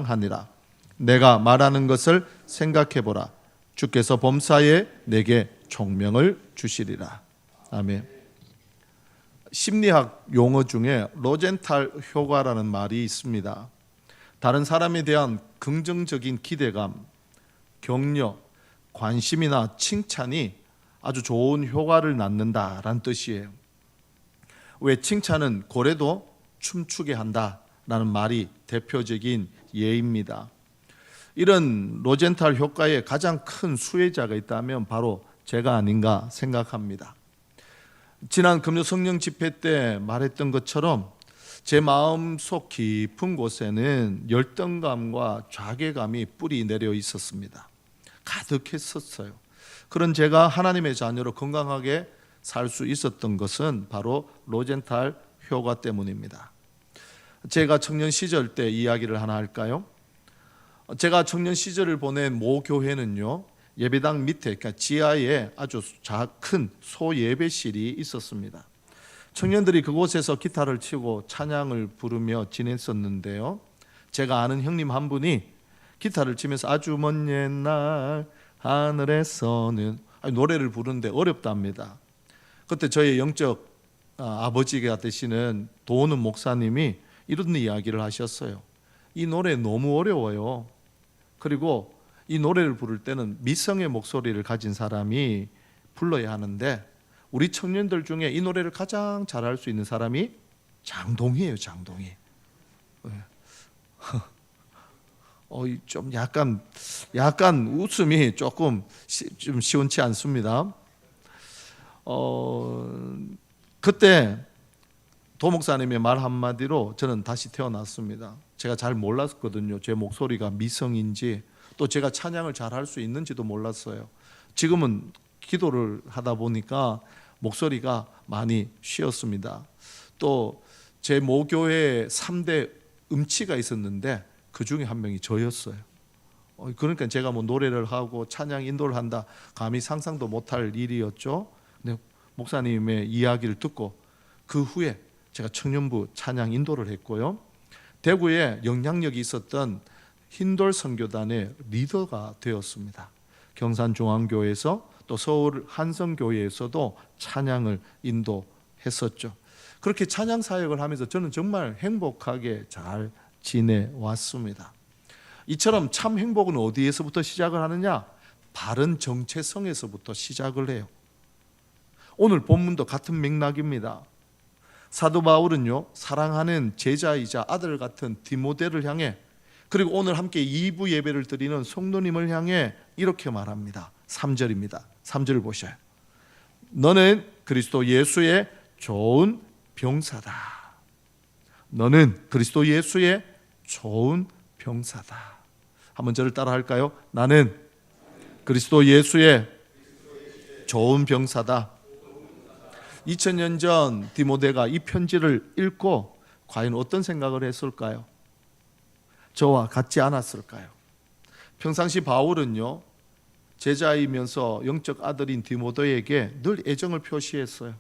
사랑하니라. 내가 말하는 것을 생각해보라. 주께서 범사에 내게 총명을 주시리라. 아멘. 심리학 용어 중에 로젠탈 효과라는 말이 있습니다. 다른 사람에 대한 긍정적인 기대감, 격려, 관심이나 칭찬이 아주 좋은 효과를 낳는다라는 뜻이에요. 왜 칭찬은 고래도 춤추게 한다라는 말이 대표적인 예입니다. 이런 로젠탈 효과의 가장 큰 수혜자가 있다면 바로 제가 아닌가 생각합니다. 지난 금요 성령 집회 때 말했던 것처럼 제 마음속 깊은 곳에는 열등감과 좌괴감이 뿌리 내려 있었습니다. 가득했었어요. 그런 제가 하나님의 자녀로 건강하게 살 수 있었던 것은 바로 로젠탈 효과 때문입니다. 제가 청년 시절 때 이야기를 하나 할까요? 제가 청년 시절을 보낸 모 교회는요, 예배당 밑에, 그러니까 지하에 아주 큰 소예배실이 있었습니다. 청년들이 그곳에서 기타를 치고 찬양을 부르며 지냈었는데요, 제가 아는 형님 한 분이 기타를 치면서 아주 먼 옛날 하늘에서는 노래를 부르는데 어렵답니다. 그때 저의 영적 아버지가 되시는 도는 목사님이 이런 이야기를 하셨어요. 이 노래 너무 어려워요. 그리고 이 노래를 부를 때는 미성의 목소리를 가진 사람이 불러야 하는데 우리 청년들 중에 이 노래를 가장 잘할 수 있는 사람이 장동희예요. 장동희. 좀 약간 웃음이 조금 좀 시원치 않습니다. 그때 도 목사님의 말 한마디로 저는 다시 태어났습니다. 제가 잘 몰랐거든요. 제 목소리가 미성인지 또 제가 찬양을 잘할 수 있는지도 몰랐어요. 지금은 기도를 하다 보니까 목소리가 많이 쉬었습니다. 또 제 모교회에 3대 음치가 있었는데 그 중에 한 명이 저였어요. 그러니까 제가 뭐 노래를 하고 찬양 인도를 한다 감히 상상도 못할 일이었죠. 근데 목사님의 이야기를 듣고 그 후에 제가 청년부 찬양 인도를 했고요. 대구에 영향력이 있었던 흰돌 선교단의 리더가 되었습니다. 경산중앙교회에서 또 서울 한성교회에서도 찬양을 인도했었죠. 그렇게 찬양 사역을 하면서 저는 정말 행복하게 잘 지내왔습니다. 이처럼 참 행복은 어디에서부터 시작을 하느냐? 바른 정체성에서부터 시작을 해요. 오늘 본문도 같은 맥락입니다. 사도 바울은요, 사랑하는 제자이자 아들 같은 디모데를 향해, 그리고 오늘 함께 2부 예배를 드리는 성도님을 향해 이렇게 말합니다. 3절입니다. 3절을 보셔요. 너는 그리스도 예수의 좋은 병사다. 너는 그리스도 예수의 좋은 병사다. 한번 저를 따라 할까요? 나는 그리스도 예수의 좋은 병사다. 2000년 전 디모데가 이 편지를 읽고 과연 어떤 생각을 했을까요? 저와 같지 않았을까요? 평상시 바울은요, 제자이면서 영적 아들인 디모데에게 늘 애정을 표시했어요.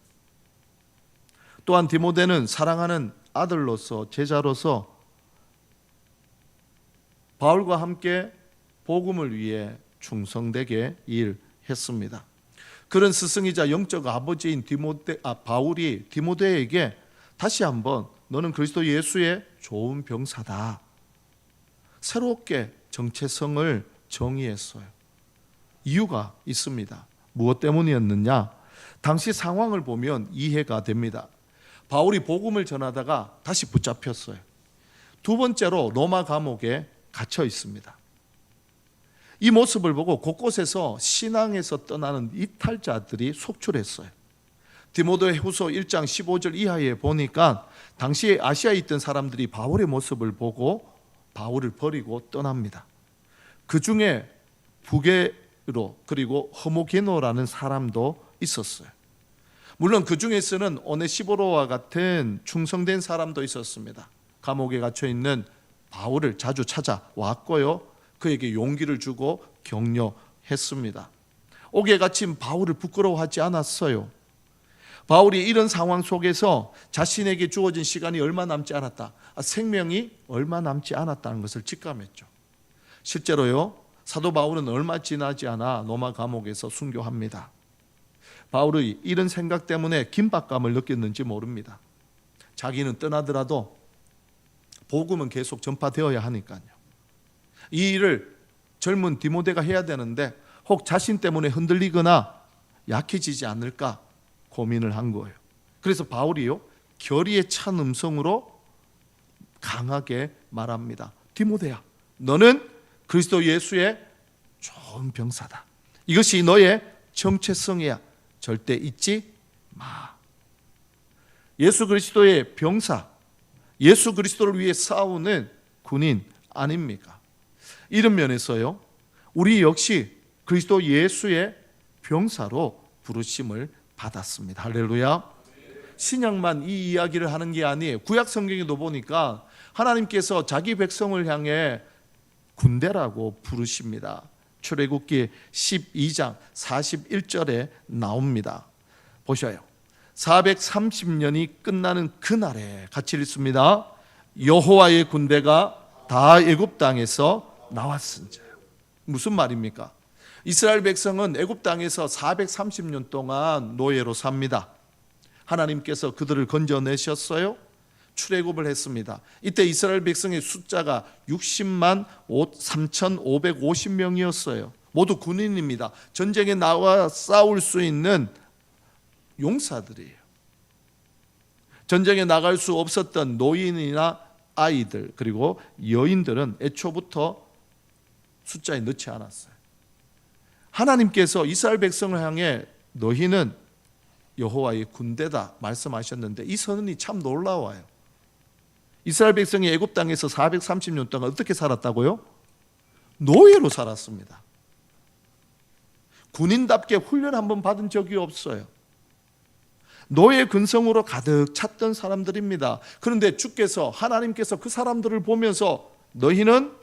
또한 디모데는 사랑하는 아들로서, 제자로서 바울과 함께 복음을 위해 충성되게 일했습니다. 그런 스승이자 영적 아버지인 바울이 디모데에게 다시 한번 너는 그리스도 예수의 좋은 병사다, 새롭게 정체성을 정의했어요. 이유가 있습니다. 무엇 때문이었느냐? 당시 상황을 보면 이해가 됩니다. 바울이 복음을 전하다가 다시 붙잡혔어요. 두 번째로 로마 감옥에 갇혀 있습니다. 이 모습을 보고 곳곳에서 신앙에서 떠나는 이탈자들이 속출했어요. 디모데후서 1장 15절 이하에 보니까 당시에 아시아에 있던 사람들이 바울의 모습을 보고 바울을 버리고 떠납니다. 그 중에 부게로 그리고 허모게노라는 사람도 있었어요. 물론 그 중에서는 오네시보로와 같은 충성된 사람도 있었습니다. 감옥에 갇혀 있는 바울을 자주 찾아왔고요, 그에게 용기를 주고 격려했습니다. 옥에 갇힌 바울을 부끄러워하지 않았어요. 바울이 이런 상황 속에서 자신에게 주어진 시간이 얼마 남지 않았다, 생명이 얼마 남지 않았다는 것을 직감했죠. 실제로요, 사도 바울은 얼마 지나지 않아 로마 감옥에서 순교합니다. 바울의 이런 생각 때문에 긴박감을 느꼈는지 모릅니다. 자기는 떠나더라도 복음은 계속 전파되어야 하니까요. 이 일을 젊은 디모데가 해야 되는데 혹 자신 때문에 흔들리거나 약해지지 않을까 고민을 한 거예요. 그래서 바울이요, 결의에 찬 음성으로 강하게 말합니다. 디모데야, 너는 그리스도 예수의 좋은 병사다. 이것이 너의 정체성이야. 절대 잊지 마. 예수 그리스도의 병사, 예수 그리스도를 위해 싸우는 군인 아닙니까? 이런 면에서요, 우리 역시 그리스도 예수의 병사로 부르심을 받았습니다. 할렐루야. 신약만 이 이야기를 하는 게 아니에요. 구약 성경에도 보니까 하나님께서 자기 백성을 향해 군대라고 부르십니다. 출애굽기 12장 41절에 나옵니다. 보셔요. 430년이 끝나는 그날에 같이 읽습니다. 여호와의 군대가 다 애굽 땅에서 나왔은지라. 무슨 말입니까? 이스라엘 백성은 애굽 땅에서 430년 동안 노예로 삽니다. 하나님께서 그들을 건져내셨어요. 출애굽을 했습니다. 이때 이스라엘 백성의 숫자가 60만 3,550명이었어요. 모두 군인입니다. 전쟁에 나와 싸울 수 있는 용사들이에요. 전쟁에 나갈 수 없었던 노인이나 아이들 그리고 여인들은 애초부터 숫자에 넣지 않았어요. 하나님께서 이스라엘 백성을 향해 너희는 여호와의 군대다 말씀하셨는데 이 선언이 참 놀라워요. 이스라엘 백성이 애굽 땅에서 430년 동안 어떻게 살았다고요? 노예로 살았습니다. 군인답게 훈련 한번 받은 적이 없어요. 노예 근성으로 가득 찼던 사람들입니다. 그런데 주께서, 하나님께서 그 사람들을 보면서 너희는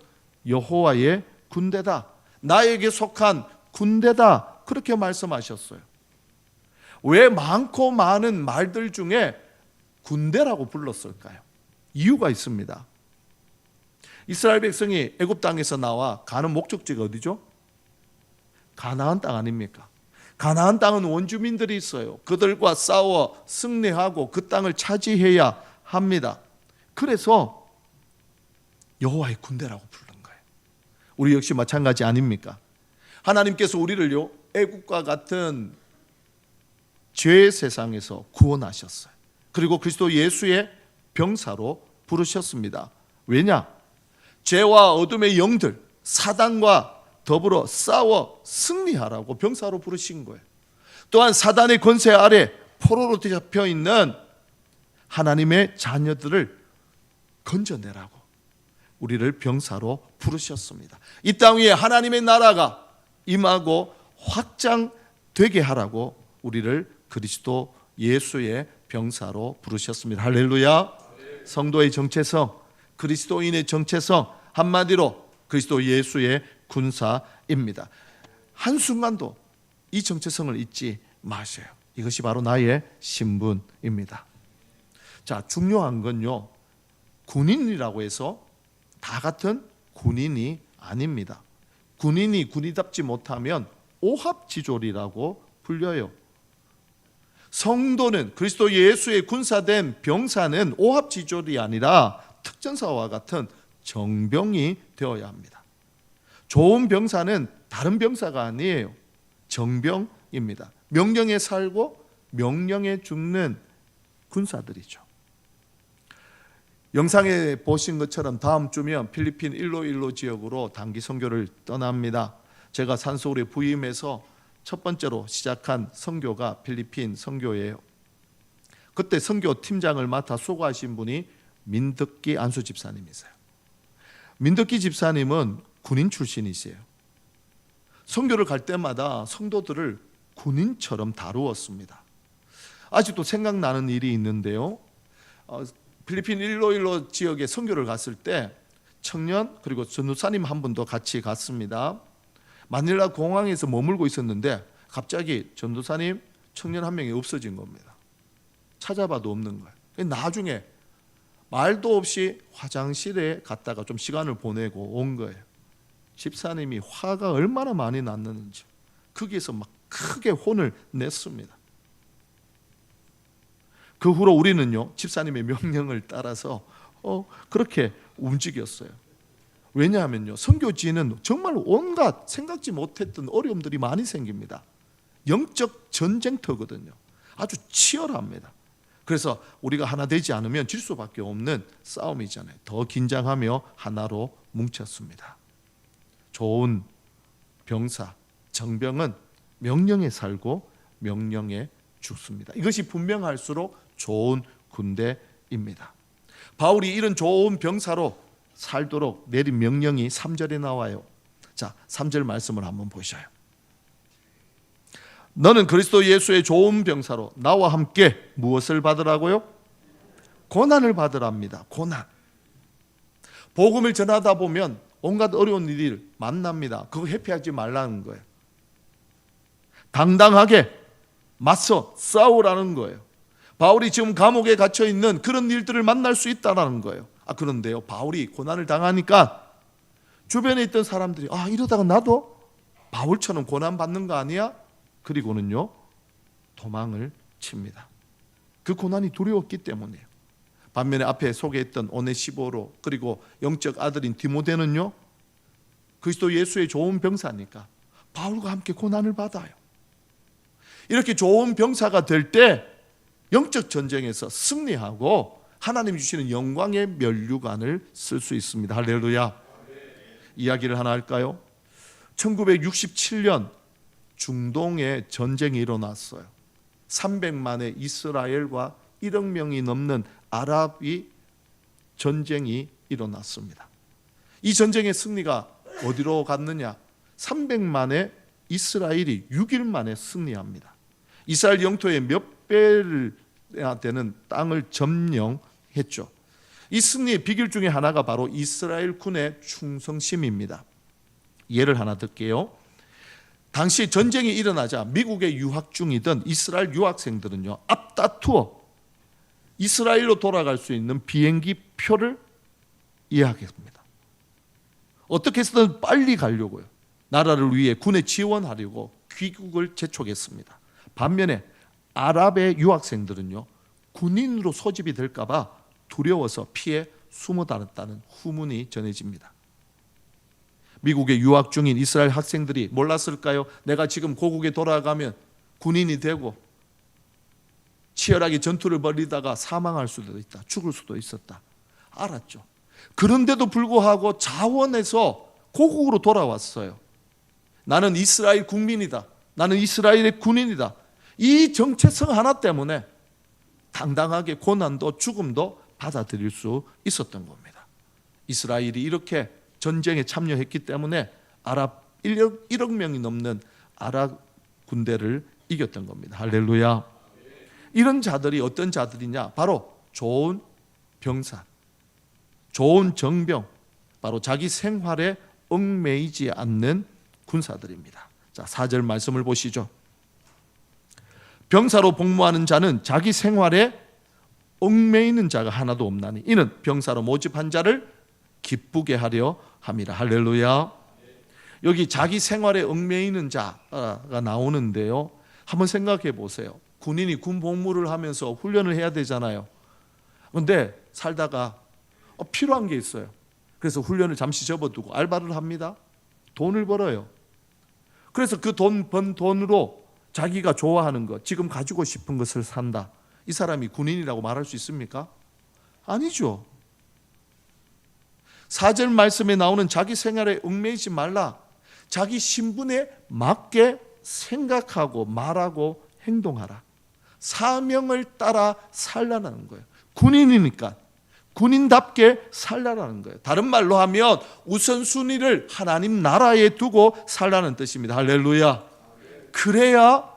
여호와의 군대다, 나에게 속한 군대다, 그렇게 말씀하셨어요. 왜 많고 많은 말들 중에 군대라고 불렀을까요? 이유가 있습니다. 이스라엘 백성이 애굽 땅에서 나와 가는 목적지가 어디죠? 가나안 땅 아닙니까? 가나안 땅은 원주민들이 있어요. 그들과 싸워 승리하고 그 땅을 차지해야 합니다. 그래서 여호와의 군대라고 부른 거예요. 우리 역시 마찬가지 아닙니까? 하나님께서 우리를요, 애국과 같은 죄의 세상에서 구원하셨어요. 그리고 그리스도 예수의 병사로 부르셨습니다. 왜냐? 죄와 어둠의 영들, 사단과 더불어 싸워 승리하라고 병사로 부르신 거예요. 또한 사단의 권세 아래 포로로 잡혀 있는 하나님의 자녀들을 건져내라고 우리를 병사로 부르셨습니다. 이 땅 위에 하나님의 나라가 임하고 확장되게 하라고 우리를 그리스도 예수의 병사로 부르셨습니다. 할렐루야. 성도의 정체성, 그리스도인의 정체성, 한마디로 그리스도 예수의 군사입니다. 한순간도 이 정체성을 잊지 마세요. 이것이 바로 나의 신분입니다. 자, 중요한 건요, 군인이라고 해서 다 같은 군인이 아닙니다. 군인이 군인답지 못하면 오합지졸이라고 불려요. 성도는, 그리스도 예수의 군사된 병사는 오합지졸이 아니라 특전사와 같은 정병이 되어야 합니다. 좋은 병사는 다른 병사가 아니에요. 정병입니다. 명령에 살고 명령에 죽는 군사들이죠. 영상에 보신 것처럼 다음 주면 필리핀 일로일로 지역으로 단기 선교를 떠납니다. 제가 산소울에 부임해서 첫 번째로 시작한 선교가 필리핀 선교예요. 그때 선교 팀장을 맡아 수고하신 분이 민덕기 안수 집사님이세요. 민덕기 집사님은 군인 출신이세요. 선교를 갈 때마다 성도들을 군인처럼 다루었습니다. 아직도 생각나는 일이 있는데요. 필리핀 일로일로 지역에 선교를 갔을 때 청년 그리고 전도사님 한 분도 같이 갔습니다. 마닐라 공항에서 머물고 있었는데 갑자기 전도사님, 청년 한 명이 없어진 겁니다. 찾아봐도 없는 거예요. 나중에 말도 없이 화장실에 갔다가 좀 시간을 보내고 온 거예요. 집사님이 화가 얼마나 많이 났는지 거기에서 막 크게 혼을 냈습니다. 그 후로 우리는요, 집사님의 명령을 따라서 그렇게 움직였어요. 왜냐하면요, 선교지에는 정말 온갖 생각지 못했던 어려움들이 많이 생깁니다. 영적 전쟁터거든요. 아주 치열합니다. 그래서 우리가 하나 되지 않으면 질 수밖에 없는 싸움이잖아요. 더 긴장하며 하나로 뭉쳤습니다. 좋은 병사, 정병은 명령에 살고 명령에 죽습니다. 이것이 분명할수록 좋은 군대입니다. 바울이 이런 좋은 병사로 살도록 내린 명령이 3절에 나와요. 자, 3절 말씀을 한번 보셔요. 너는 그리스도 예수의 좋은 병사로 나와 함께 무엇을 받으라고요? 고난을 받으랍니다. 고난. 복음을 전하다 보면 온갖 어려운 일을 만납니다. 그거 회피하지 말라는 거예요. 당당하게 맞서 싸우라는 거예요. 바울이 지금 감옥에 갇혀 있는 그런 일들을 만날 수 있다는 거예요. 그런데요, 바울이 고난을 당하니까 주변에 있던 사람들이 이러다가 나도 바울처럼 고난 받는 거 아니야? 그리고는요, 도망을 칩니다. 그 고난이 두려웠기 때문이에요. 반면에 앞에 소개했던 오네시보로 그리고 영적 아들인 디모데는요, 그리스도 예수의 좋은 병사니까 바울과 함께 고난을 받아요. 이렇게 좋은 병사가 될 때 영적 전쟁에서 승리하고 하나님이 주시는 영광의 면류관을 쓸 수 있습니다. 할렐루야. 이야기를 하나 할까요? 1967년 중동에 전쟁이 일어났어요. 300만의 이스라엘과 1억 명이 넘는 아랍이 전쟁이 일어났습니다. 이 전쟁의 승리가 어디로 갔느냐? 300만의 이스라엘이 6일 만에 승리합니다. 이스라엘 영토의 몇 배를 되는 땅을 점령했죠. 이 승리의 비결 중에 하나가 바로 이스라엘 군의 충성심입니다. 예를 하나 들게요. 당시 전쟁이 일어나자 미국에 유학 중이던 이스라엘 유학생들은요, 앞다투어 이스라엘로 돌아갈 수 있는 비행기 표를 예약했습니다. 어떻게 해서든 빨리 가려고요. 나라를 위해 군에 지원하려고 귀국을 재촉했습니다. 반면에 아랍의 유학생들은요, 군인으로 소집이 될까 봐 두려워서 피해 숨어 다녔다는 후문이 전해집니다. 미국에 유학 중인 이스라엘 학생들이 몰랐을까요? 내가 지금 고국에 돌아가면 군인이 되고 치열하게 전투를 벌이다가 사망할 수도 있다. 죽을 수도 있었다. 알았죠. 그런데도 불구하고 자원해서 고국으로 돌아왔어요. 나는 이스라엘 국민이다. 나는 이스라엘의 군인이다. 이 정체성 하나 때문에 당당하게 고난도 죽음도 받아들일 수 있었던 겁니다. 이스라엘이 이렇게 전쟁에 참여했기 때문에 아랍 1억 명이 넘는 아랍 군대를 이겼던 겁니다. 할렐루야. 이런 자들이 어떤 자들이냐? 바로 좋은 병사, 좋은 정병, 바로 자기 생활에 얽매이지 않는 군사들입니다. 자, 4절 말씀을 보시죠. 병사로 복무하는 자는 자기 생활에 얽매이는 자가 하나도 없나니 이는 병사로 모집한 자를 기쁘게 하려 함이라. 할렐루야. 여기 자기 생활에 얽매이는 자가 나오는데요, 한번 생각해 보세요. 군인이 군 복무를 하면서 훈련을 해야 되잖아요. 그런데 살다가 필요한 게 있어요. 그래서 훈련을 잠시 접어두고 알바를 합니다. 돈을 벌어요. 그래서 그 번 돈으로 자기가 좋아하는 것, 지금 가지고 싶은 것을 산다. 이 사람이 군인이라고 말할 수 있습니까? 아니죠. 4절 말씀에 나오는 자기 생활에 얽매이지 말라. 자기 신분에 맞게 생각하고 말하고 행동하라. 사명을 따라 살라는 거예요. 군인이니까 군인답게 살라는 거예요. 다른 말로 하면 우선순위를 하나님 나라에 두고 살라는 뜻입니다. 할렐루야. 그래야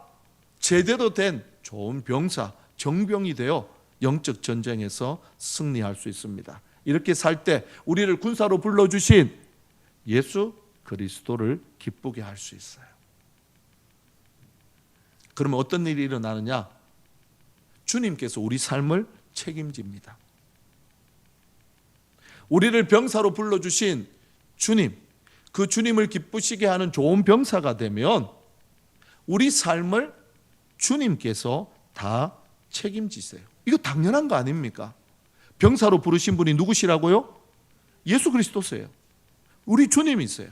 제대로 된 좋은 병사, 정병이 되어 영적 전쟁에서 승리할 수 있습니다. 이렇게 살 때 우리를 군사로 불러주신 예수 그리스도를 기쁘게 할 수 있어요. 그러면 어떤 일이 일어나느냐? 주님께서 우리 삶을 책임집니다. 우리를 병사로 불러주신 주님, 그 주님을 기쁘시게 하는 좋은 병사가 되면 우리 삶을 주님께서 다 책임지세요. 이거 당연한 거 아닙니까? 병사로 부르신 분이 누구시라고요? 예수 그리스도세요. 우리 주님이세요.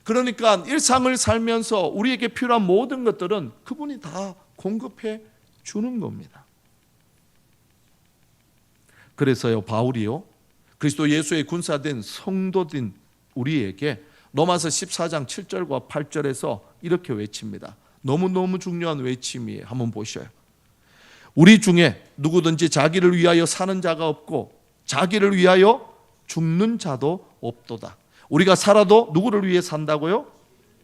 그러니까 일상을 살면서 우리에게 필요한 모든 것들은 그분이 다 공급해 주는 겁니다. 그래서요, 바울이요, 그리스도 예수의 군사된 성도된 우리에게 로마서 14장 7절과 8절에서 이렇게 외칩니다. 너무너무 중요한 외침이에요. 한번 보셔요. 우리 중에 누구든지 자기를 위하여 사는 자가 없고 자기를 위하여 죽는 자도 없도다. 우리가 살아도 누구를 위해 산다고요?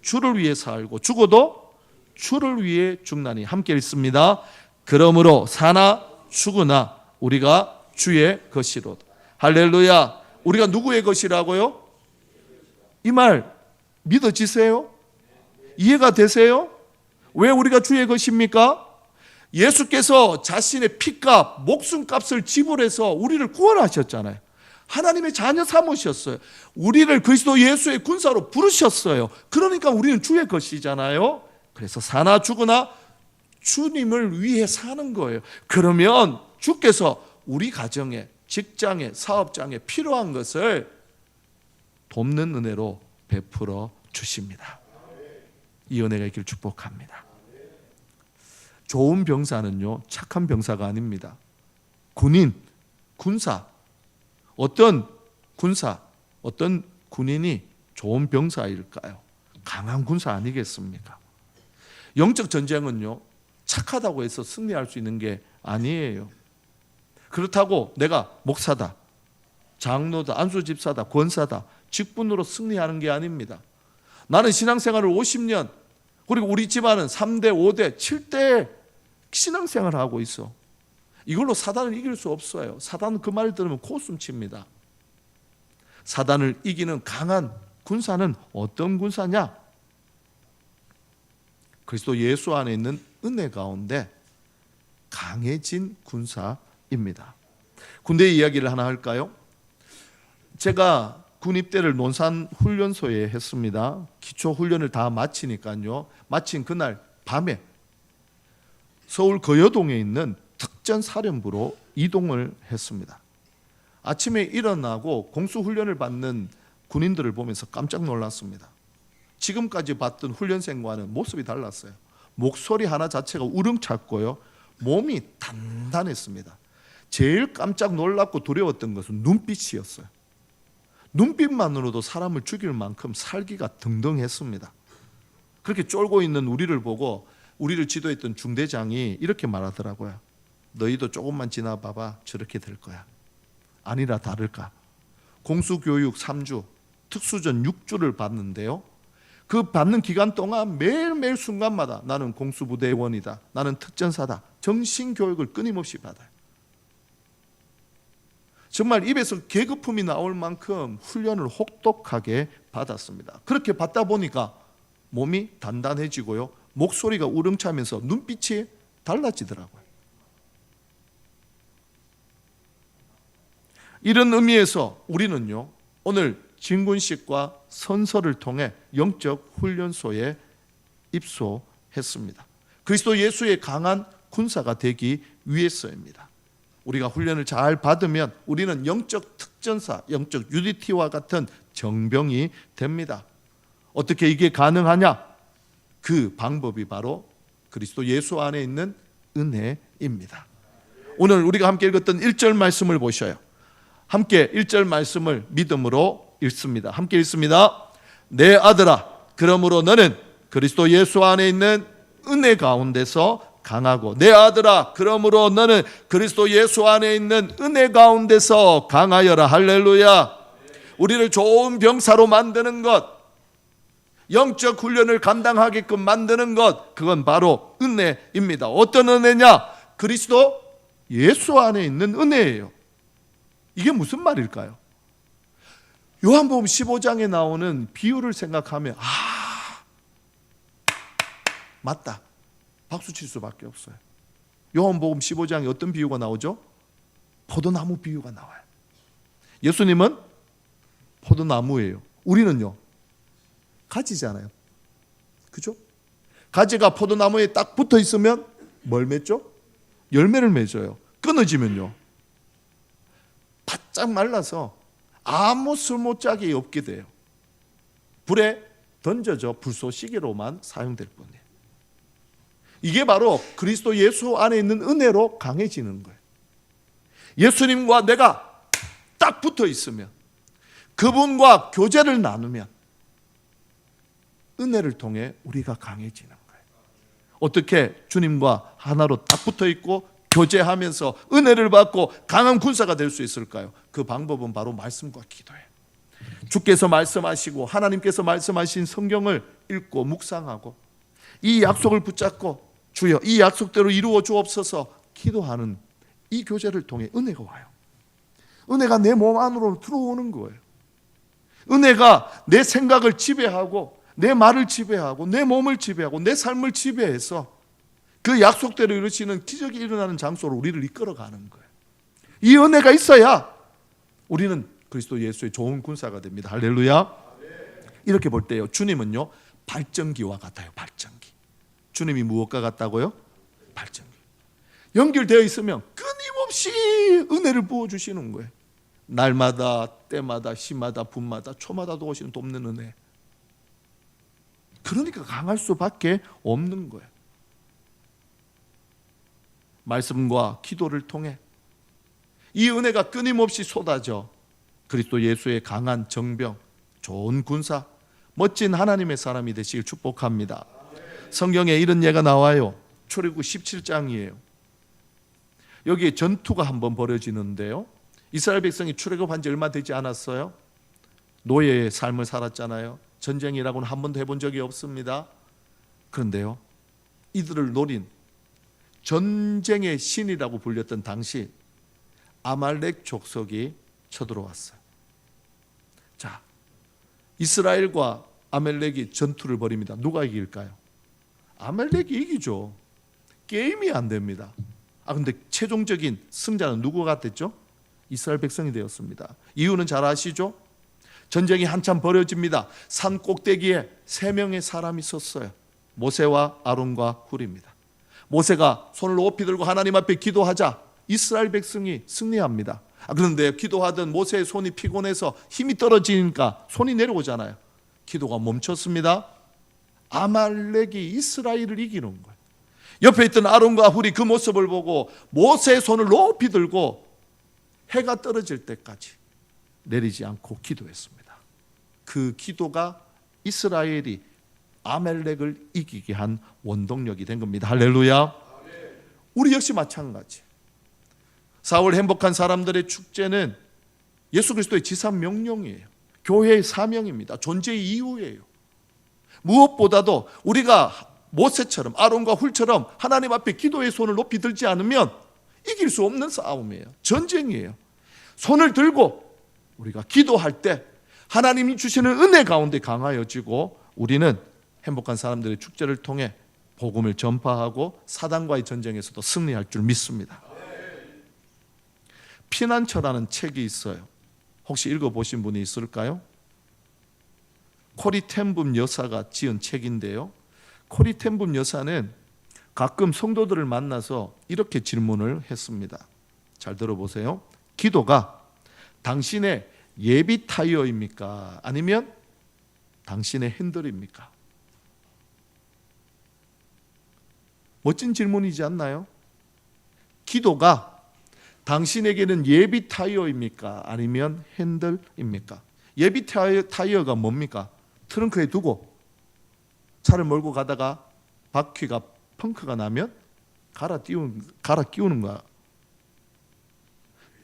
주를 위해 살고 죽어도 주를 위해 죽나니. 함께 읽습니다. 그러므로 사나 죽으나 우리가 주의 것이로다. 할렐루야. 우리가 누구의 것이라고요? 이 말 믿어지세요? 이해가 되세요? 왜 우리가 주의 것입니까? 예수께서 자신의 피값, 목숨값을 지불해서 우리를 구원하셨잖아요. 하나님의 자녀 삼으셨어요. 우리를 그리스도 예수의 군사로 부르셨어요. 그러니까 우리는 주의 것이잖아요. 그래서 사나 죽으나 주님을 위해 사는 거예요. 그러면 주께서 우리 가정에, 직장에, 사업장에 필요한 것을 돕는 은혜로 베풀어 주십니다. 이 은혜가 있기를 축복합니다. 좋은 병사는요, 착한 병사가 아닙니다. 군인, 군사, 어떤 군사, 어떤 군인이 좋은 병사일까요? 강한 군사 아니겠습니까? 영적 전쟁은요, 착하다고 해서 승리할 수 있는 게 아니에요. 그렇다고 내가 목사다, 장로다, 안수집사다, 권사다, 직분으로 승리하는 게 아닙니다. 나는 신앙생활을 50년, 그리고 우리 집안은 3대, 5대, 7대 신앙생활을 하고 있어. 이걸로 사단을 이길 수 없어요. 사단은 그 말 들으면 코웃음 칩니다. 사단을 이기는 강한 군사는 어떤 군사냐? 그리스도 예수 안에 있는 은혜 가운데 강해진 군사입니다. 군대 이야기를 하나 할까요? 제가 군입대를 논산 훈련소에 했습니다. 기초 훈련을 다 마치니까요. 마친 그날 밤에 서울 거여동에 있는 특전사령부로 이동을 했습니다. 아침에 일어나고 공수훈련을 받는 군인들을 보면서 깜짝 놀랐습니다. 지금까지 봤던 훈련생과는 모습이 달랐어요. 목소리 하나 자체가 우렁찼고요. 몸이 단단했습니다. 제일 깜짝 놀랐고 두려웠던 것은 눈빛이었어요. 눈빛만으로도 사람을 죽일 만큼 살기가 등등했습니다. 그렇게 쫄고 있는 우리를 보고 우리를 지도했던 중대장이 이렇게 말하더라고요. 너희도 조금만 지나봐봐. 저렇게 될 거야. 아니라 다를까. 공수교육 3주, 특수전 6주를 받는데요. 그 받는 기간 동안 매일매일 순간마다 나는 공수부대원이다, 나는 특전사다, 정신교육을 끊임없이 받아요. 정말 입에서 계급품이 나올 만큼 훈련을 혹독하게 받았습니다. 그렇게 받다 보니까 몸이 단단해지고요, 목소리가 우렁차면서 눈빛이 달라지더라고요. 이런 의미에서 우리는요, 오늘 진군식과 선서를 통해 영적 훈련소에 입소했습니다. 그리스도 예수의 강한 군사가 되기 위해서입니다. 우리가 훈련을 잘 받으면 우리는 영적 특전사, 영적 UDT와 같은 정병이 됩니다. 어떻게 이게 가능하냐? 그 방법이 바로 그리스도 예수 안에 있는 은혜입니다. 오늘 우리가 함께 읽었던 1절 말씀을 보셔요. 함께 1절 말씀을 믿음으로 읽습니다. 함께 읽습니다. 내 아들아, 그러므로 너는 그리스도 예수 안에 있는 은혜 가운데서 강하고, 내 아들아, 그러므로 너는 그리스도 예수 안에 있는 은혜 가운데서 강하여라. 할렐루야. 우리를 좋은 병사로 만드는 것, 영적 훈련을 감당하게끔 만드는 것, 그건 바로 은혜입니다. 어떤 은혜냐? 그리스도 예수 안에 있는 은혜예요. 이게 무슨 말일까요? 요한복음 15장에 나오는 비유를 생각하면 맞다, 박수 칠 수밖에 없어요. 요한복음 15장에 어떤 비유가 나오죠? 포도나무 비유가 나와요. 예수님은 포도나무예요. 우리는요, 가지잖아요. 그죠? 가지가 포도나무에 딱 붙어 있으면 뭘 맺죠? 열매를 맺어요. 끊어지면요, 바짝 말라서 아무 쓸모짝이 없게 돼요. 불에 던져져 불쏘시개로만 사용될 뿐이에요. 이게 바로 그리스도 예수 안에 있는 은혜로 강해지는 거예요. 예수님과 내가 딱 붙어 있으면, 그분과 교제를 나누면 은혜를 통해 우리가 강해지는 거예요. 어떻게 주님과 하나로 딱 붙어 있고 교제하면서 은혜를 받고 강한 군사가 될 수 있을까요? 그 방법은 바로 말씀과 기도예요. 주께서 말씀하시고 하나님께서 말씀하신 성경을 읽고 묵상하고 이 약속을 붙잡고 주여 이 약속대로 이루어 주옵소서 기도하는 이 교제를 통해 은혜가 와요. 은혜가 내 몸 안으로 들어오는 거예요. 은혜가 내 생각을 지배하고 내 말을 지배하고 내 몸을 지배하고 내 삶을 지배해서 그 약속대로 이루어지는 기적이 일어나는 장소로 우리를 이끌어가는 거예요. 이 은혜가 있어야 우리는 그리스도 예수의 좋은 군사가 됩니다. 할렐루야. 이렇게 볼 때요, 주님은요 발전기와 같아요. 발전기. 주님이 무엇과 같다고요? 발전기. 연결되어 있으면 끊임없이 은혜를 부어주시는 거예요. 날마다 때마다 시마다 분마다 초마다 도우시는 돕는 은혜. 그러니까 강할 수밖에 없는 거예요. 말씀과 기도를 통해 이 은혜가 끊임없이 쏟아져 그리스도 예수의 강한 정병, 좋은 군사, 멋진 하나님의 사람이 되시길 축복합니다. 성경에 이런 예가 나와요. 출애굽 17장이에요. 여기에 전투가 한번 벌어지는데요, 이스라엘 백성이 출애굽한 지 얼마 되지 않았어요. 노예의 삶을 살았잖아요. 전쟁이라고는 한 번도 해본 적이 없습니다. 그런데요, 이들을 노린 전쟁의 신이라고 불렸던 당시 아말렉 족속이 쳐들어왔어요. 자, 이스라엘과 아말렉이 전투를 벌입니다. 누가 이길까요? 아말렉이 이기죠. 게임이 안 됩니다. 근데 최종적인 승자는 누구가 됐죠? 이스라엘 백성이 되었습니다. 이유는 잘 아시죠? 전쟁이 한참 벌어집니다. 산 꼭대기에 3명의 사람이 섰어요. 모세와 아론과 훌입니다. 모세가 손을 높이 들고 하나님 앞에 기도하자 이스라엘 백성이 승리합니다. 그런데 기도하던 모세의 손이 피곤해서 힘이 떨어지니까 손이 내려오잖아요. 기도가 멈췄습니다. 아말렉이 이스라엘을 이기는 거예요. 옆에 있던 아론과 훌이 그 모습을 보고 모세의 손을 높이 들고 해가 떨어질 때까지 내리지 않고 기도했습니다. 그 기도가 이스라엘이 아말렉을 이기게 한 원동력이 된 겁니다. 할렐루야. 우리 역시 마찬가지. 4월 행복한 사람들의 축제는 예수 그리스도의 지상 명령이에요. 교회의 사명입니다. 존재의 이유예요. 무엇보다도 우리가 모세처럼 아론과 훌처럼 하나님 앞에 기도의 손을 높이 들지 않으면 이길 수 없는 싸움이에요. 전쟁이에요. 손을 들고 우리가 기도할 때 하나님이 주시는 은혜 가운데 강하여지고 우리는 행복한 사람들의 축제를 통해 복음을 전파하고 사단과의 전쟁에서도 승리할 줄 믿습니다. 피난처라는 책이 있어요. 혹시 읽어보신 분이 있을까요? 코리 텐붐 여사가 지은 책인데요, 코리 텐붐 여사는 가끔 성도들을 만나서 이렇게 질문을 했습니다. 잘 들어보세요. 기도가 당신의 예비 타이어입니까? 아니면 당신의 핸들입니까? 멋진 질문이지 않나요? 기도가 당신에게는 예비 타이어입니까? 아니면 핸들입니까? 예비 타이어가 뭡니까? 트렁크에 두고 차를 몰고 가다가 바퀴가 펑크가 나면 갈아 끼우는 거야.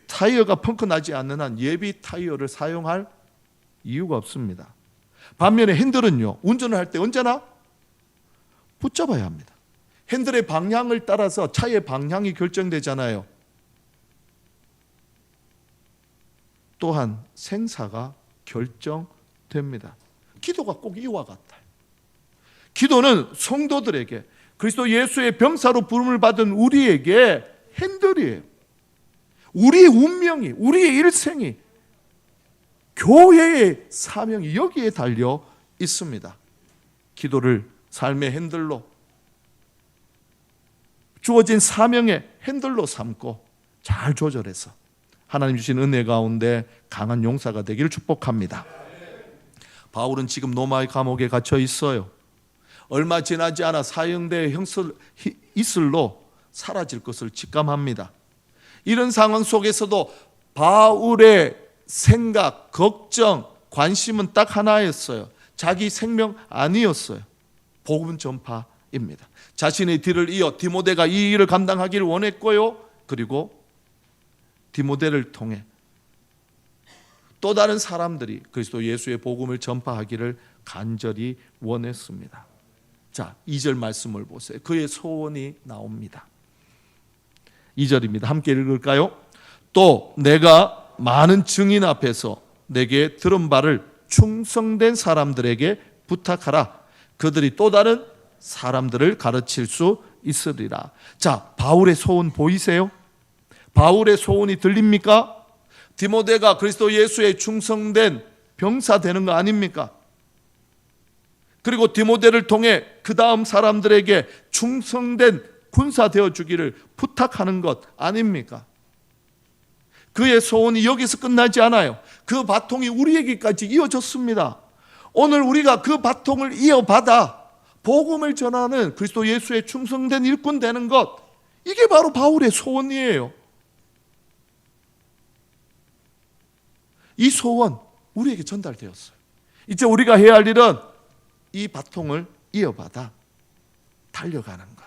타이어가 펑크 나지 않는 한 예비 타이어를 사용할 이유가 없습니다. 반면에 핸들은요, 운전을 할 때 언제나 붙잡아야 합니다. 핸들의 방향을 따라서 차의 방향이 결정되잖아요. 또한 생사가 결정됩니다. 기도가 꼭 이와 같아요. 기도는 성도들에게 그리스도 예수의 병사로 부름을 받은 우리에게 핸들이에요. 우리의 운명이, 우리의 일생이, 교회의 사명이 여기에 달려 있습니다. 기도를 삶의 핸들로, 주어진 사명의 핸들로 삼고 잘 조절해서 하나님 주신 은혜 가운데 강한 용사가 되기를 축복합니다. 바울은 지금 로마의 감옥에 갇혀 있어요. 얼마 지나지 않아 사형대의 이슬로 사라질 것을 직감합니다. 이런 상황 속에서도 바울의 생각, 걱정, 관심은 딱 하나였어요. 자기 생명 아니었어요. 복음 전파입니다. 자신의 뒤를 이어 디모데가 이 일을 감당하기를 원했고요. 그리고 디모데를 통해 또 다른 사람들이 그리스도 예수의 복음을 전파하기를 간절히 원했습니다. 자, 2절 말씀을 보세요. 그의 소원이 나옵니다. 2절입니다. 함께 읽을까요? 또 내가 많은 증인 앞에서 내게 들은 바를 충성된 사람들에게 부탁하라. 그들이 또 다른 사람들을 가르칠 수 있으리라. 자, 바울의 소원 보이세요? 바울의 소원이 들립니까? 디모데가 그리스도 예수의 충성된 병사 되는 거 아닙니까? 그리고 디모데를 통해 그 다음 사람들에게 충성된 군사 되어주기를 부탁하는 것 아닙니까? 그의 소원이 여기서 끝나지 않아요. 그 바통이 우리에게까지 이어졌습니다. 오늘 우리가 그 바통을 이어받아 복음을 전하는 그리스도 예수의 충성된 일꾼 되는 것, 이게 바로 바울의 소원이에요. 이 소원 우리에게 전달되었어요. 이제 우리가 해야 할 일은 이 바통을 이어받아 달려가는 것.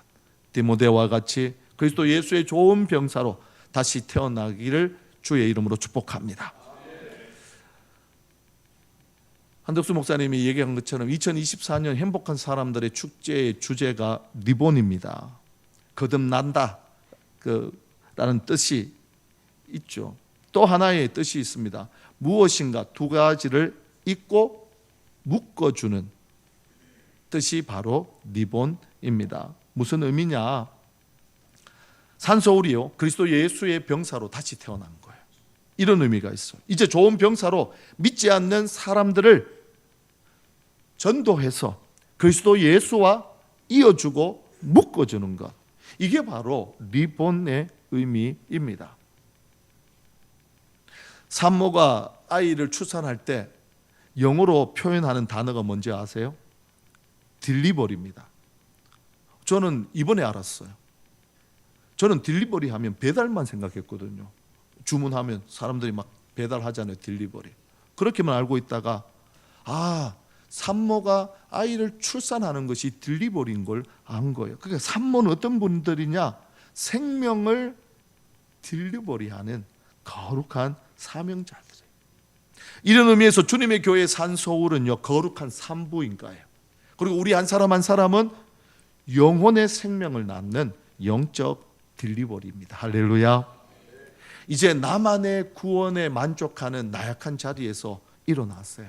디모데와 같이 그리스도 예수의 좋은 병사로 다시 태어나기를 주의 이름으로 축복합니다. 한덕수 목사님이 얘기한 것처럼 2024년 행복한 사람들의 축제의 주제가 리본입니다. 거듭난다 라는 뜻이 있죠. 또 하나의 뜻이 있습니다. 무엇인가 두 가지를 잇고 묶어주는 뜻이 바로 리본입니다. 무슨 의미냐? 산소울이요, 그리스도 예수의 병사로 다시 태어난 거예요. 이런 의미가 있어요. 이제 좋은 병사로 믿지 않는 사람들을 전도해서 그리스도 예수와 이어주고 묶어주는 것, 이게 바로 리본의 의미입니다. 산모가 아이를 출산할 때 영어로 표현하는 단어가 뭔지 아세요? 딜리버리입니다. 저는 이번에 알았어요. 저는 딜리버리 하면 배달만 생각했거든요. 주문하면 사람들이 막 배달하잖아요. 딜리버리. 그렇게만 알고 있다가 산모가 아이를 출산하는 것이 딜리버리인 걸 안 거예요. 그러니까 산모는 어떤 분들이냐? 생명을 딜리버리하는 거룩한 사명자들이에요. 이런 의미에서 주님의 교회의 산소울은요, 거룩한 산부인가예요. 그리고 우리 한 사람 한 사람은 영혼의 생명을 낳는 영적 딜리버리입니다. 할렐루야. 이제 나만의 구원에 만족하는 나약한 자리에서 일어났어요.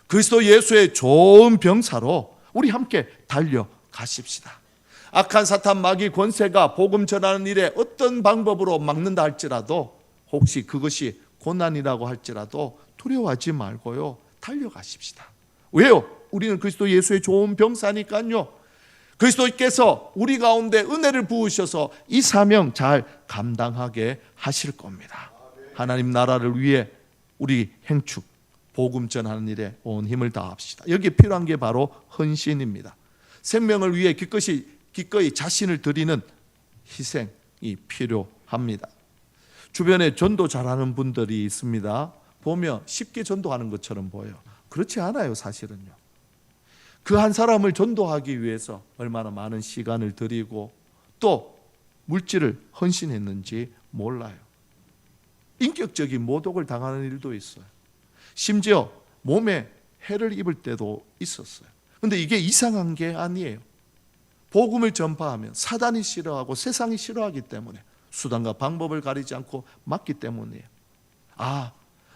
그리스도 예수의 좋은 병사로 우리 함께 달려가십시다. 악한 사탄 마귀 권세가 복음 전하는 일에 어떤 방법으로 막는다 할지라도, 혹시 그것이 고난이라고 할지라도 두려워하지 말고요, 달려가십시다. 왜요? 우리는 그리스도 예수의 좋은 병사니까요. 그리스도께서 우리 가운데 은혜를 부으셔서 이 사명 잘 감당하게 하실 겁니다. 하나님 나라를 위해 우리 행축, 복음 전하는 일에 온 힘을 다합시다. 여기에 필요한 게 바로 헌신입니다. 생명을 위해 기꺼이 자신을 드리는 희생이 필요합니다. 주변에 전도 잘하는 분들이 있습니다. 보면 쉽게 전도하는 것처럼 보여요. 그렇지 않아요, 사실은요. 그 한 사람을 전도하기 위해서 얼마나 많은 시간을 들이고 또 물질을 헌신했는지 몰라요. 인격적인 모독을 당하는 일도 있어요. 심지어 몸에 해를 입을 때도 있었어요. 그런데 이게 이상한 게 아니에요. 복음을 전파하면 사단이 싫어하고 세상이 싫어하기 때문에, 수단과 방법을 가리지 않고 맞기 때문이에요.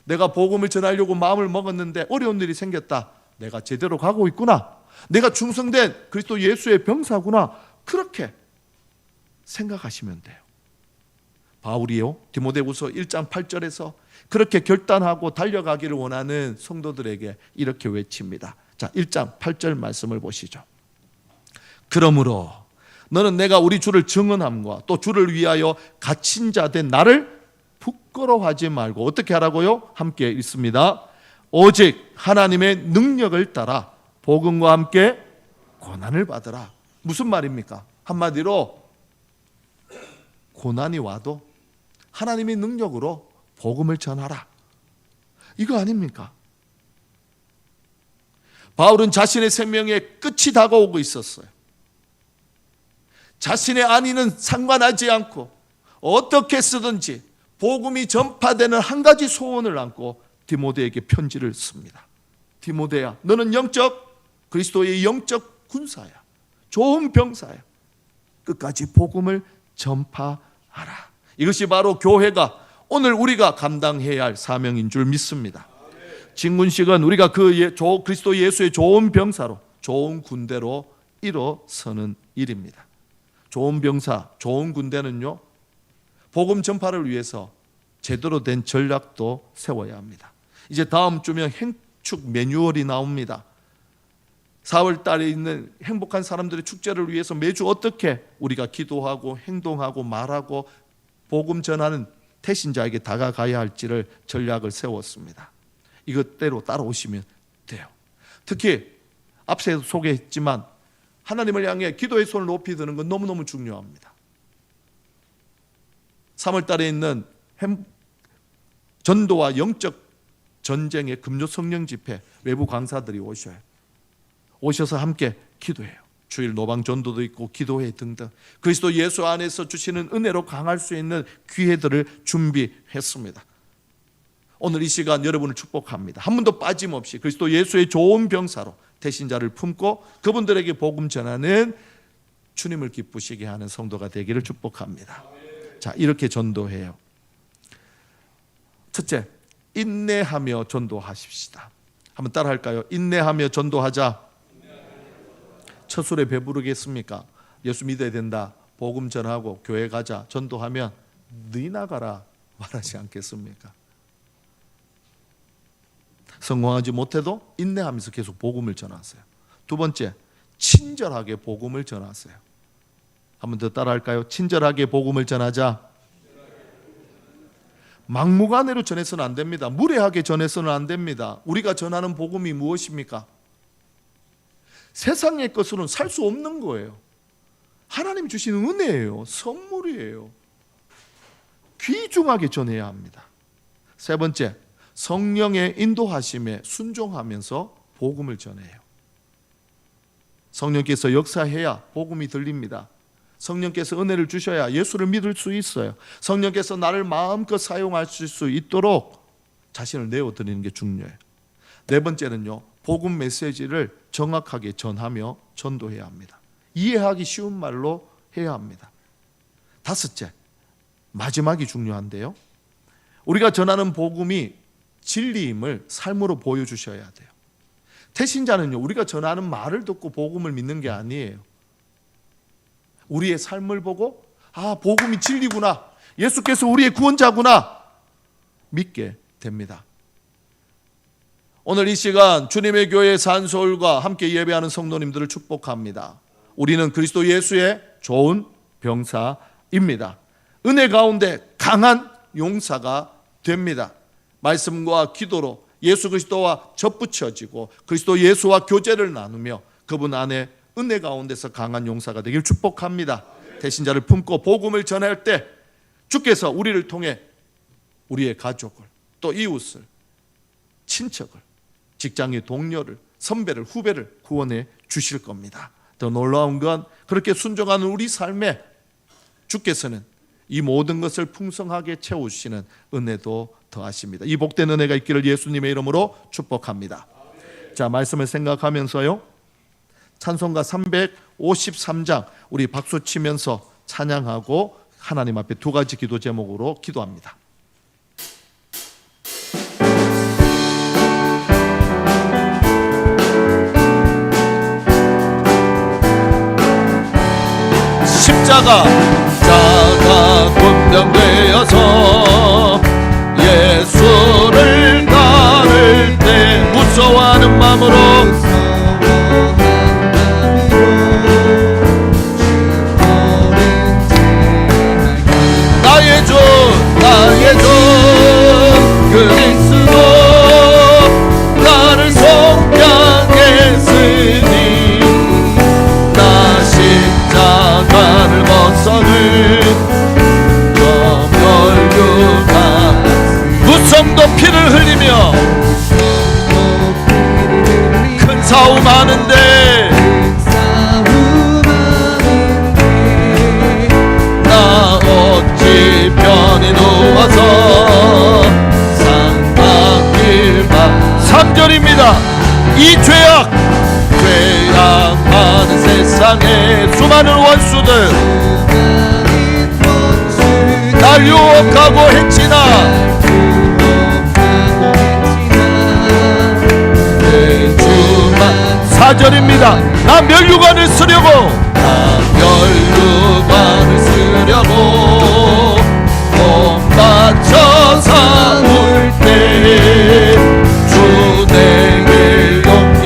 내가 복음을 전하려고 마음을 먹었는데 어려운 일이 생겼다. 내가 제대로 가고 있구나. 내가 충성된 그리스도 예수의 병사구나. 그렇게 생각하시면 돼요. 바울이요, 디모데후서 1장 8절에서 그렇게 결단하고 달려가기를 원하는 성도들에게 이렇게 외칩니다. 자, 1장 8절 말씀을 보시죠. 그러므로 너는 내가 우리 주를 증언함과 또 주를 위하여 갇힌 자 된 나를 부끄러워하지 말고 어떻게 하라고요? 함께 읽습니다. 오직 하나님의 능력을 따라 복음과 함께 고난을 받으라. 무슨 말입니까? 한마디로 고난이 와도 하나님의 능력으로 복음을 전하라. 이거 아닙니까? 바울은 자신의 생명의 끝이 다가오고 있었어요. 자신의 안위는 상관하지 않고 어떻게 쓰든지 복음이 전파되는 한 가지 소원을 안고 디모데에게 편지를 씁니다. 디모데야, 너는 그리스도의 영적 군사야. 좋은 병사야. 끝까지 복음을 전파하라. 이것이 바로 교회가 오늘 우리가 감당해야 할 사명인 줄 믿습니다. 진군식은 우리가 그리스도 예수의 좋은 병사로, 좋은 군대로 일어서는 일입니다. 좋은 병사, 좋은 군대는요, 복음 전파를 위해서 제대로 된 전략도 세워야 합니다. 이제 다음 주면 행축 매뉴얼이 나옵니다. 4월 달에 있는 행복한 사람들의 축제를 위해서 매주 어떻게 우리가 기도하고 행동하고 말하고 복음 전하는 태신자에게 다가가야 할지를 전략을 세웠습니다. 이것대로 따라오시면 돼요. 특히 앞서 소개했지만 하나님을 향해 기도의 손을 높이 드는 건 너무너무 중요합니다. 3월 달에 있는 전도와 영적 전쟁의 금요 성령 집회 외부 강사들이 오셔서 함께 기도해요. 주일 노방 전도도 있고 기도회 등등 그리스도 예수 안에서 주시는 은혜로 강할 수 있는 기회들을 준비했습니다. 오늘 이 시간 여러분을 축복합니다. 한 번도 빠짐없이 그리스도 예수의 좋은 병사로 대신자를 품고 그분들에게 복음 전하는 주님을 기쁘시게 하는 성도가 되기를 축복합니다. 자, 이렇게 전도해요. 첫째, 인내하며 전도하십시다. 한번 따라 할까요? 인내하며 전도하자. 첫 술에 배부르겠습니까? 예수 믿어야 된다. 복음 전하고 교회 가자. 전도하면 너희 나가라 말하지 않겠습니까? 성공하지 못해도 인내하면서 계속 복음을 전하세요. 두 번째, 친절하게 복음을 전하세요. 한번 더 따라 할까요? 친절하게 복음을 전하자. 막무가내로 전해서는 안 됩니다. 무례하게 전해서는 안 됩니다. 우리가 전하는 복음이 무엇입니까? 세상의 것으로는 살 수 없는 거예요. 하나님 주시는 은혜예요. 선물이에요. 귀중하게 전해야 합니다. 세 번째, 성령의 인도하심에 순종하면서 복음을 전해요. 성령께서 역사해야 복음이 들립니다. 성령께서 은혜를 주셔야 예수를 믿을 수 있어요. 성령께서 나를 마음껏 사용하실 수 있도록 자신을 내어드리는 게 중요해요. 네 번째는요, 복음 메시지를 정확하게 전하며 전도해야 합니다. 이해하기 쉬운 말로 해야 합니다. 다섯째, 마지막이 중요한데요, 우리가 전하는 복음이 진리임을 삶으로 보여주셔야 돼요. 태신자는요, 우리가 전하는 말을 듣고 복음을 믿는 게 아니에요. 우리의 삶을 보고 복음이 진리구나, 예수께서 우리의 구원자구나 믿게 됩니다. 오늘 이 시간 주님의 교회 산서울과 함께 예배하는 성도님들을 축복합니다. 우리는 그리스도 예수의 좋은 병사입니다. 은혜 가운데 강한 용사가 됩니다. 말씀과 기도로 예수 그리스도와 접붙여지고 그리스도 예수와 교제를 나누며 그분 안에 은혜 가운데서 강한 용사가 되길 축복합니다. 대신자를 품고 복음을 전할 때 주께서 우리를 통해 우리의 가족을, 또 이웃을, 친척을, 직장의 동료를, 선배를, 후배를 구원해 주실 겁니다. 더 놀라운 건 그렇게 순종하는 우리 삶에 주께서는 이 모든 것을 풍성하게 채우시는 은혜도 더하십니다. 이 복된 은혜가 있기를 예수님의 이름으로 축복합니다. 자, 말씀을 생각하면서요, 찬송가 353장 우리 박수 치면서 찬양하고 하나님 앞에 두 가지 기도 제목으로 기도합니다. 십자가 군병되어서 예수를 따를 때 무서워하는 마음으로 나의 주 그리스도 나를 속량했으니 나 십자가를 벗어는 멸류관 무성도 피를 흘리며 큰 싸움하는데 나 어찌 편히 누워서 상박길 바 3절입니다. 이 죄악 많은 세상에 수많은 원수들 날 유혹하고 해치나 내 주만 4절입니다. 나 멸류관을 쓰려고 몸 바쳐 삼을 때 주 내게 용기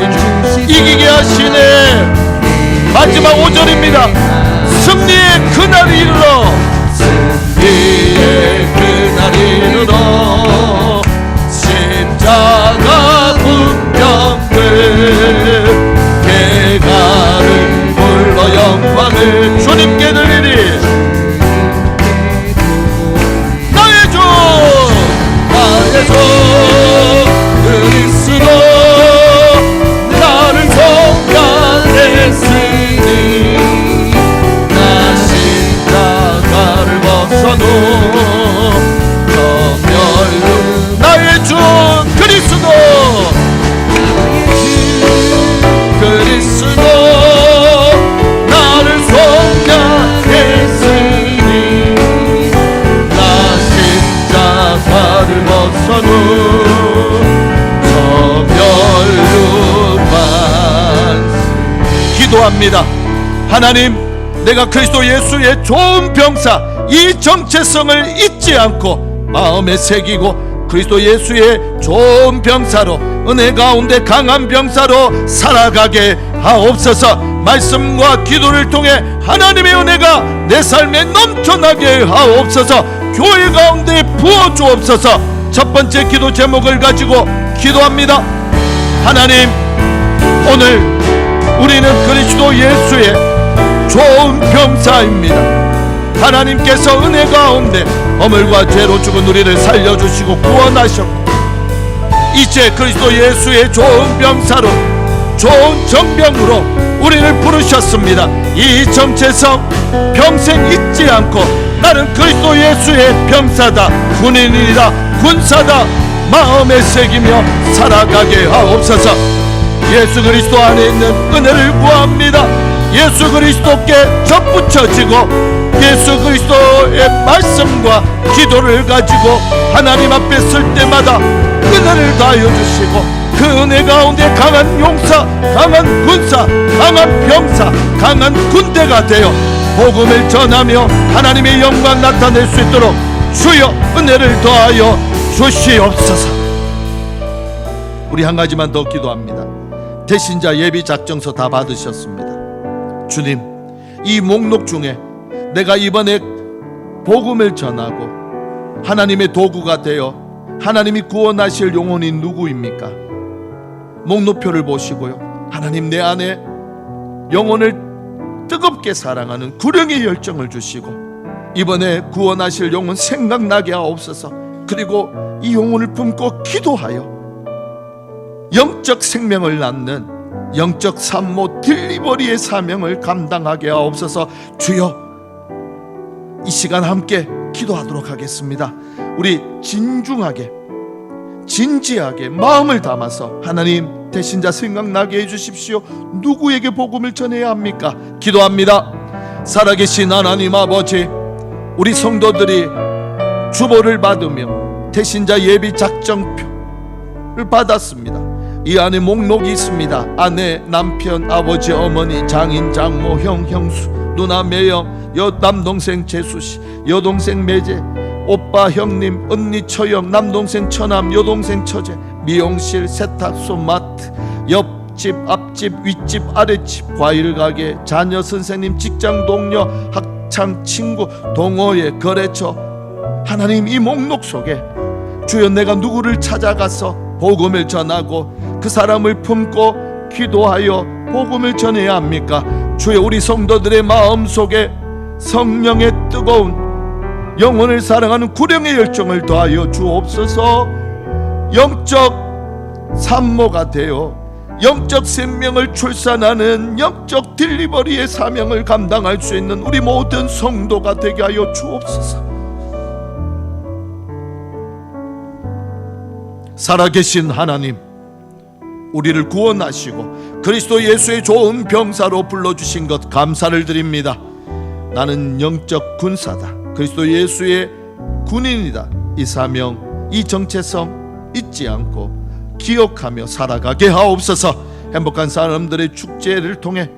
이기게 하시네. 마지막 5절입니다. 승리의 그날이 이르러 십자가 군병들 개가를 불러 영광을 주님께 드리리. 나의 주 그리스도 나를 속량했으니 나 십자가를 벗어놓 나의 주 그리스도 나를 속량했으니 나 십자가를 벗어놓 기도합니다. 하나님, 내가 그리스도 예수의 좋은 병사 이 정체성을 잊지 않고 마음에 새기고 그리스도 예수의 좋은 병사로 은혜 가운데 강한 병사로 살아가게 하옵소서. 말씀과 기도를 통해 하나님의 은혜가 내 삶에 넘쳐나게 하옵소서. 교회 가운데 부어주옵소서. 첫 번째 기도 제목을 가지고 기도합니다. 하나님, 오늘 우리는 그리스도 예수의 좋은 병사입니다. 하나님께서 은혜 가운데 허물과 죄로 죽은 우리를 살려주시고 구원하셨고 이제 그리스도 예수의 좋은 병사로 좋은 정병으로 우리를 부르셨습니다. 이 정체성 평생 잊지 않고 나는 그리스도 예수의 병사다, 군인이다, 군사다 마음에 새기며 살아가게 하옵소서. 예수 그리스도 안에 있는 은혜를 구합니다. 예수 그리스도께 접붙여지고 예수 그리스도의 말씀과 기도를 가지고 하나님 앞에 쓸 때마다 은혜를 다하여 주시고 그 은혜 가운데 강한 용사, 강한 군사, 강한 병사, 강한 군대가 되어 복음을 전하며 하나님의 영광 나타낼 수 있도록 주여 은혜를 더하여 주시옵소서. 우리 한 가지만 더 기도합니다. 대신자 예비 작정서 다 받으셨습니다. 주님, 이 목록 중에 내가 이번에 복음을 전하고 하나님의 도구가 되어 하나님이 구원하실 영혼이 누구입니까? 목록표를 보시고요, 하나님 내 안에 영혼을 뜨겁게 사랑하는 구령의 열정을 주시고 이번에 구원하실 영혼 생각나게 하옵소서. 그리고 이 영혼을 품고 기도하여 영적 생명을 낳는 영적 산모 딜리버리의 사명을 감당하게 하옵소서. 주여, 이 시간 함께 기도하도록 하겠습니다. 우리 진중하게 진지하게 마음을 담아서 하나님 대신자 생각나게 해주십시오. 누구에게 복음을 전해야 합니까? 기도합니다. 살아계신 하나님 아버지, 우리 성도들이 주보를 받으며 대신자 예비 작정표를 받았습니다. 이 안에 목록이 있습니다. 아내, 남편, 아버지, 어머니, 장인, 장모, 형, 형수, 누나 매영, 남동생 재수씨, 여동생 매제, 오빠 형님, 언니 처형, 남동생 처남, 여동생 처제, 미용실, 세탁소, 마트, 옆집, 앞집, 윗집, 아랫집, 과일가게, 자녀, 선생님, 직장 동료, 학창 친구, 동호회, 거래처. 하나님, 이 목록 속에 주여 내가 누구를 찾아가서 복음을 전하고 그 사람을 품고 기도하여 복음을 전해야 합니까? 주여, 우리 성도들의 마음속에 성령의 뜨거운 영혼을 사랑하는 구령의 열정을 더하여 주옵소서. 영적 산모가 되어 영적 생명을 출산하는 영적 딜리버리의 사명을 감당할 수 있는 우리 모든 성도가 되게 하여 주옵소서. 살아계신 하나님, 우리를 구원하시고 그리스도 예수의 좋은 병사로 불러주신 것 감사를 드립니다. 나는 영적 군사다, 그리스도 예수의 군인이다. 이 사명, 이 정체성 잊지 않고 기억하며 살아가게 하옵소서. 행복한 사람들의 축제를 통해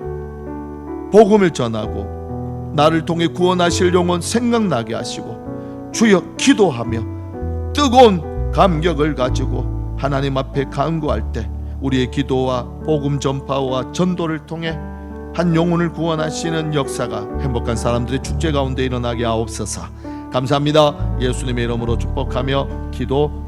복음을 전하고 나를 통해 구원하실 영혼 생각나게 하시고, 주여 기도하며 뜨거운 감격을 가지고 하나님 앞에 간구할 때 우리의 기도와 복음 전파와 전도를 통해 한 영혼을 구원하시는 역사가 행복한 사람들의 축제 가운데 일어나게 하옵소서. 감사합니다. 예수님의 이름으로 축복하며 기도